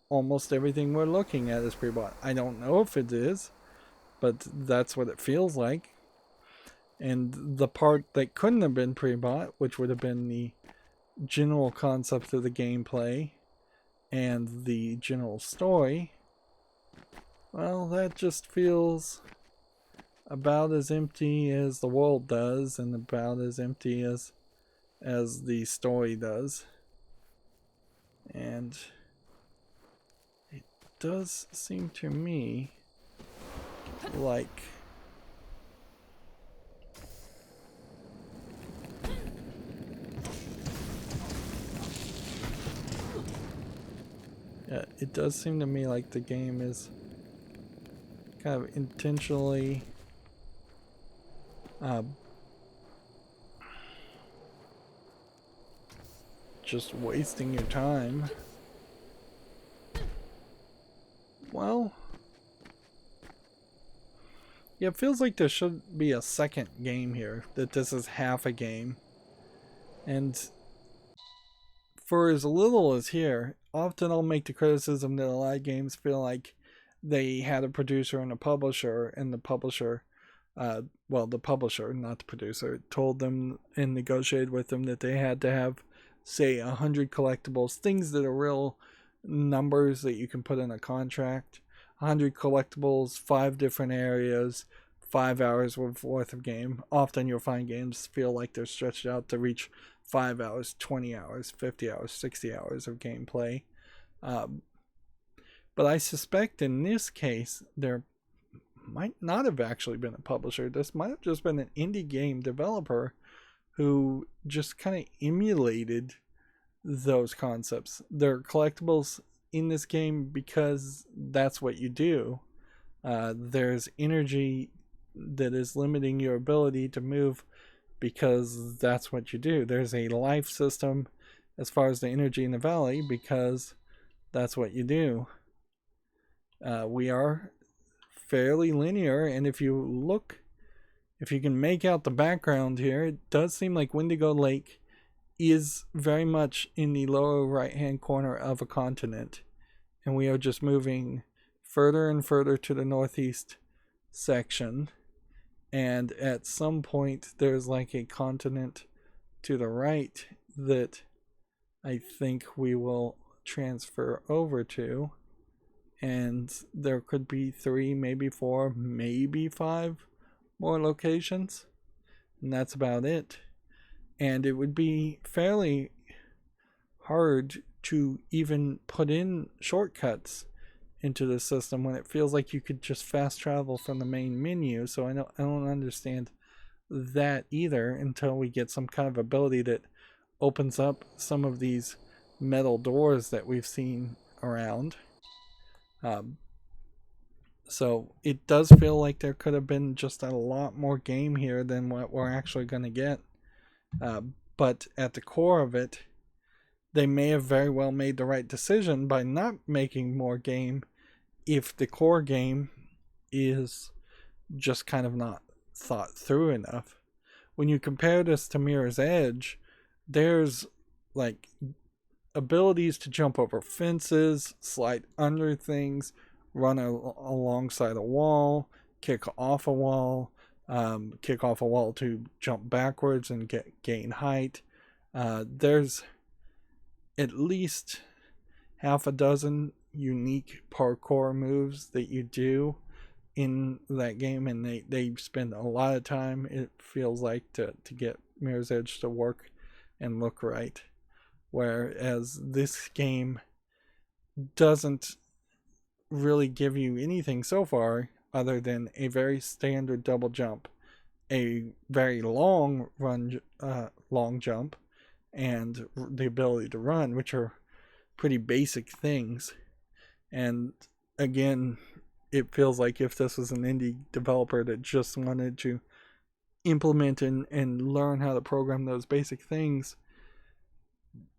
almost everything we're looking at is pre-bought. I don't know if it is, but that's what it feels like. And the part that couldn't have been pre-bought, which would have been the general concept of the gameplay and the general story, well, that just feels about as empty as the world does, and about as empty as the story does. And it does seem to me like Yeah, it does seem to me like the game is kind of intentionally just wasting your time. Well, yeah, it feels like there should be a second game here, that this is half a game. And for as little as here, often I'll make the criticism that a lot of games feel like they had a producer and a publisher, and the publisher, the publisher, not the producer, told them and negotiated with them that they had to have, say, 100 collectibles, things that are real numbers that you can put in a contract. 100 collectibles, 5 different areas, 5 hours worth of game. Often you'll find games feel like they're stretched out to reach 5 hours, 20 hours, 50 hours, 60 hours of gameplay. But I suspect in this case, there might not have actually been a publisher. This might have just been an indie game developer who just kind of emulated those concepts. There are collectibles in this game because that's what you do. There's energy that is limiting your ability to move because that's what you do. There's a life system as far as the energy in the valley because that's what you do. We are fairly linear, and if you can make out the background here, it does seem like Wendigo Lake is very much in the lower right hand corner of a continent, and we are just moving further and further to the northeast section, and at some point there's like a continent to the right that I think we will transfer over to, and there could be 3, maybe 4, maybe 5 more locations, and that's about it. And it would be fairly hard to even put in shortcuts into the system when it feels like you could just fast travel from the main menu. So I don't understand that either until we get some kind of ability that opens up some of these metal doors that we've seen around. So it does feel like there could have been just a lot more game here than what we're actually going to get. But at the core of it, they may have very well made the right decision by not making more game if the core game is just kind of not thought through enough. When you compare this to Mirror's Edge, there's like abilities to jump over fences, slide under things, run alongside a wall, kick off a wall to jump backwards and gain height. There's at least half a dozen unique parkour moves that you do in that game, and they spend a lot of time, it feels like, to get Mirror's Edge to work and look right. Whereas this game doesn't really give you anything so far other than a very standard double jump, a very long jump, and the ability to run, which are pretty basic things. And again, it feels like if this was an indie developer that just wanted to implement and learn how to program those basic things,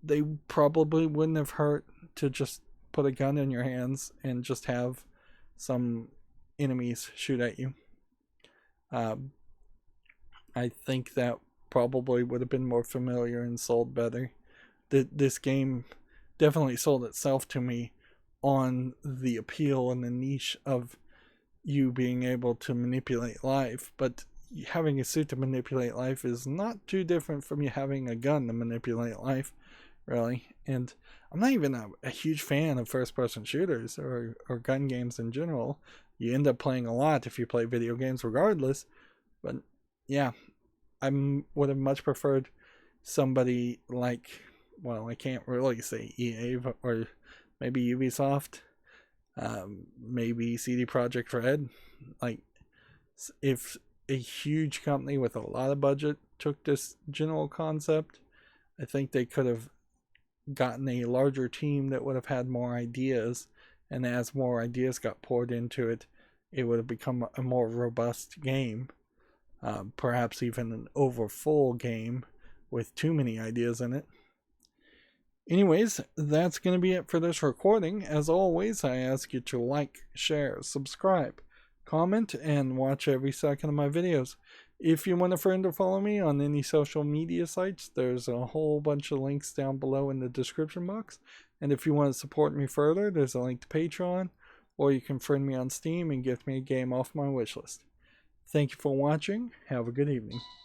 they probably wouldn't have hurt to just put a gun in your hands and just have some enemies shoot at you. I think that probably would have been more familiar and sold better. This game definitely sold itself to me on the appeal and the niche of you being able to manipulate life, but having a suit to manipulate life is not too different from you having a gun to manipulate life, really. And I'm not even a huge fan of first-person shooters or gun games in general. You end up playing a lot if you play video games regardless, but yeah, I would have much preferred somebody like, well, I can't really say EA, or maybe Ubisoft, maybe CD Projekt Red. Like, if a huge company with a lot of budget took this general concept, I think they could have gotten a larger team that would have had more ideas, and as more ideas got poured into it, it would have become a more robust game. Perhaps even an overfull game with too many ideas in it. Anyways, that's going to be it for this recording. As always, I ask you to like, share, subscribe, comment, and watch every second of my videos. If you want a friend to follow me on any social media sites, there's a whole bunch of links down below in the description box. And if you want to support me further, there's a link to Patreon, or you can friend me on Steam and gift me a game off my wishlist. Thank you for watching. Have a good evening.